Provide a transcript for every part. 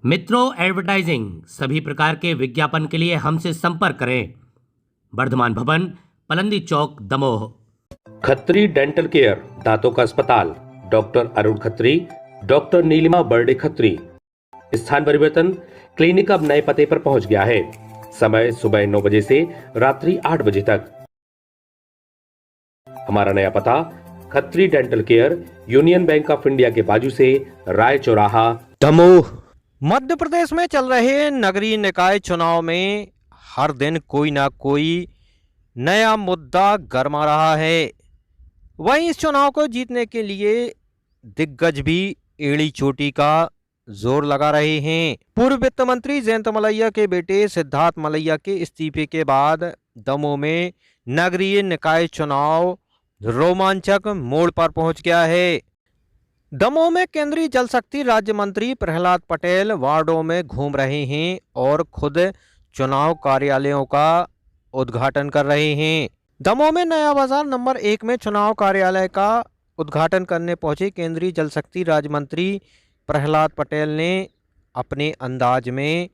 मित्रों, एडवर्टाइजिंग सभी प्रकार के विज्ञापन के लिए हमसे संपर्क करें। वर्धमान भवन, पलंदी चौक, दमोह। खत्री डेंटल केयर, दांतों का अस्पताल, डॉक्टर अरुण खत्री, डॉक्टर नीलिमा बर्डे खत्री। स्थान परिवर्तन, क्लिनिक अब नए पते पर पहुंच गया है। समय सुबह 9 बजे से रात्रि 8 बजे तक। हमारा नया पता, Khatri dental care, union bank of India के बाजू से, राय चौराहा, दमोह। मध्य प्रदेश में चल रहे नगरीय निकाय चुनाव में हर दिन कोई ना कोई नया मुद्दा गरमा रहा है। वहीं इस चुनाव को जीतने के लिए दिग्गज भी एड़ी चोटी का जोर लगा रहे हैं। पूर्व वित्त मंत्री जयंत मलैया के बेटे सिद्धार्थ मलैया के इस्तीफे के बाद दमोह में नगरीय निकाय चुनाव रोमांचक मोड़ पर पहुंच गया है। दमोह में केंद्रीय जल शक्ति राज्य मंत्री प्रहलाद पटेल वार्डों में घूम रहे हैं और खुद चुनाव कार्यालयों का उद्घाटन कर रहे हैं। दमोह में नया बाजार नंबर 1 में चुनाव कार्यालय का उद्घाटन करने पहुंचे केंद्रीय जल शक्ति राज्य मंत्री प्रहलाद पटेल ने अपने अंदाज में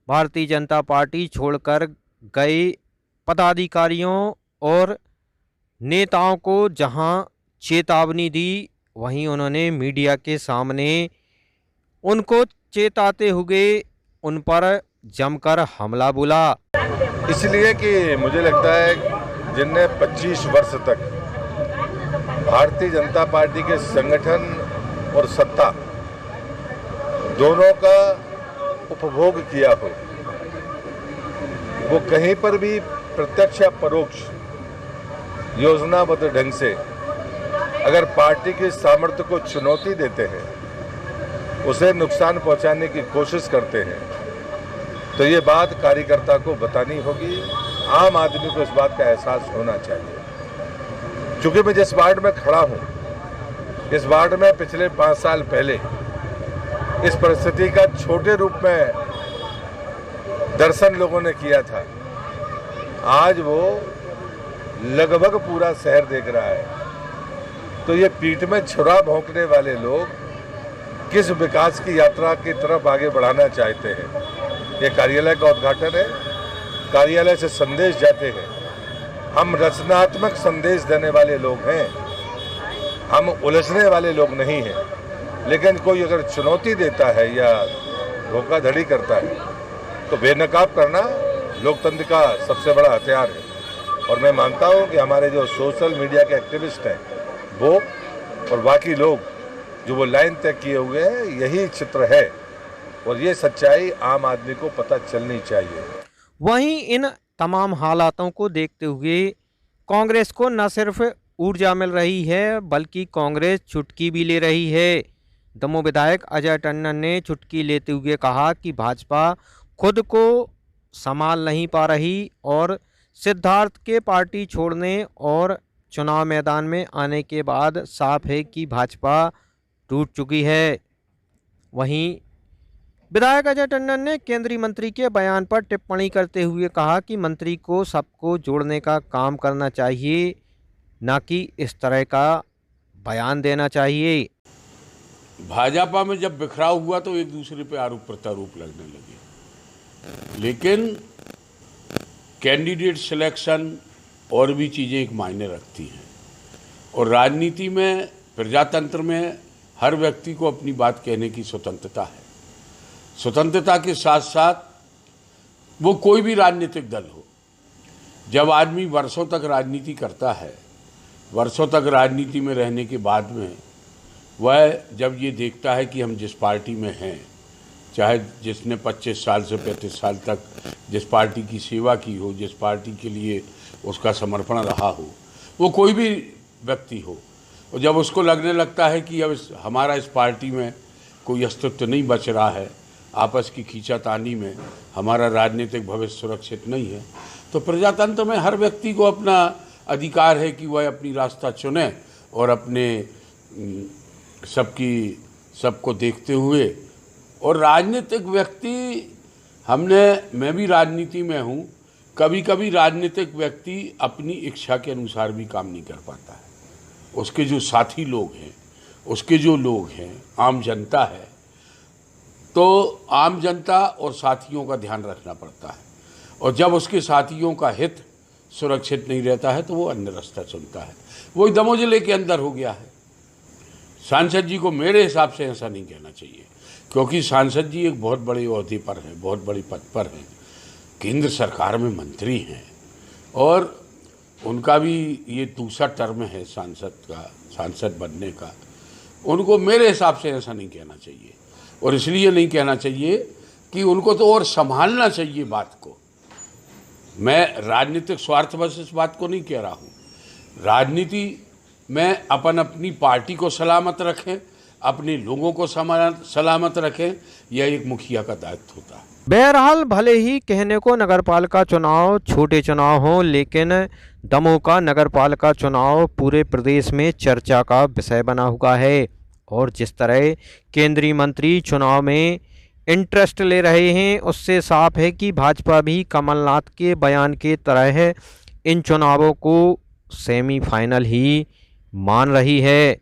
भारतीय जनता पार्टी छोड़कर गए पदाधिकारियों और नेताओं को जहां चेतावनी दी, वहीं उन्होंने मीडिया के सामने उनको चेताते हुए उन पर जमकर हमला बोला। इसलिए कि मुझे लगता है जिनने 25 वर्ष तक भारतीय जनता पार्टी के संगठन और सत्ता दोनों का उपभोग किया हो, वो कहीं पर भी प्रत्यक्ष या परोक्ष योजनाबद्ध ढंग से अगर पार्टी की सामर्थ्य को चुनौती देते हैं, उसे नुकसान पहुंचाने की कोशिश करते हैं, तो ये बात कार्यकर्ता को बतानी होगी। आम आदमी को इस बात का एहसास होना चाहिए। चूंकि मैं जिस वार्ड में खड़ा हूं, इस वार्ड में पिछले 5 साल पहले इस परिस्थिति का छोटे रूप में दर्शन लोगों ने किया था। आज वो लगभग पूरा शहर देख रहा है। तो ये पीठ में छुरा भोंकने वाले लोग किस विकास की यात्रा की तरफ आगे बढ़ाना चाहते हैं। ये कार्यालय का उद्घाटन है, कार्यालय से संदेश जाते हैं। हम रचनात्मक संदेश देने वाले लोग हैं, हम उलझने वाले लोग नहीं हैं। लेकिन कोई अगर चुनौती देता है या धोखाधड़ी करता है तो बेनकाब करना लोकतंत्र का सबसे बड़ा हथियार है। और मैं मानता हूं कि हमारे जो सोशल मीडिया के एक्टिविस्ट हैं वो और बाकी लोग जो वो लाइन तय किए हुए हैं, यही चित्र है और ये सच्चाई आम आदमी को पता चलनी चाहिए। वहीं इन तमाम हालातों को देखते हुए कांग्रेस को न सिर्फ ऊर्जा मिल रही है बल्कि कांग्रेस चुटकी भी ले रही है। दमोह विधायक अजय टंडन ने चुटकी लेते हुए कहा कि भाजपा खुद को संभाल नहीं पा रही और सिद्धार्थ के पार्टी छोड़ने और चुनाव मैदान में आने के बाद साफ है कि भाजपा टूट चुकी है। वहीं विधायक अजय टंडन ने केंद्रीय मंत्री के बयान पर टिप्पणी करते हुए कहा कि मंत्री को सबको जोड़ने का काम करना चाहिए, न कि इस तरह का बयान देना चाहिए। भाजपा में जब बिखराव हुआ तो एक दूसरे पे आरोप प्रत्यारोप लगने लगे, लेकिन कैंडिडेट सिलेक्शन और भी चीज़ें एक मायने रखती हैं। और राजनीति में, प्रजातंत्र में हर व्यक्ति को अपनी बात कहने की स्वतंत्रता है। स्वतंत्रता के साथ साथ वो कोई भी राजनीतिक दल हो, जब आदमी वर्षों तक राजनीति करता है, वर्षों तक राजनीति में रहने के बाद में वह जब ये देखता है कि हम जिस पार्टी में हैं, चाहे जिसने 25 साल से 35 साल तक जिस पार्टी की सेवा की हो, जिस पार्टी के लिए उसका समर्पण रहा हो, वो कोई भी व्यक्ति हो, और जब उसको लगने लगता है कि अब हमारा इस पार्टी में कोई अस्तित्व नहीं बच रहा है, आपस की खींचातानी में हमारा राजनीतिक भविष्य सुरक्षित नहीं है, तो प्रजातंत्र में हर व्यक्ति को अपना अधिकार है कि वह अपनी रास्ता चुने और अपने सबको देखते हुए। और राजनीतिक व्यक्ति, मैं भी राजनीति में हूँ, कभी कभी राजनीतिक व्यक्ति अपनी इच्छा के अनुसार भी काम नहीं कर पाता है। उसके जो साथी लोग हैं, उसके जो लोग हैं, आम जनता है, तो आम जनता और साथियों का ध्यान रखना पड़ता है, और जब उसके साथियों का हित सुरक्षित नहीं रहता है तो वो अन्य रास्ता चुनता है। वही दमोह जिले के अंदर हो गया है। सांसद जी को मेरे हिसाब से ऐसा नहीं कहना चाहिए, क्योंकि सांसद जी एक बहुत बड़े ओहदे पर हैं, बहुत बड़ी पद पर हैं, केंद्र सरकार में मंत्री हैं, और उनका भी ये दूसरा टर्म है सांसद बनने का। उनको मेरे हिसाब से ऐसा नहीं कहना चाहिए, और इसलिए नहीं कहना चाहिए कि उनको तो और संभालना चाहिए बात को। मैं राजनीतिक स्वार्थ बस इस बात को नहीं कह रहा हूँ। राजनीति में अपनी पार्टी को सलामत रखें, अपने लोगों को सलामत रखें, यह एक मुखिया का दायित्व होता है। बहरहाल भले ही कहने को नगरपालिका चुनाव छोटे चुनाव हों, लेकिन दमोह का नगरपालिका चुनाव पूरे प्रदेश में चर्चा का विषय बना हुआ है। और जिस तरह केंद्रीय मंत्री चुनाव में इंटरेस्ट ले रहे हैं, उससे साफ है कि भाजपा भी कमलनाथ के बयान के तरह इन चुनावों को सेमीफाइनल ही मान रही है।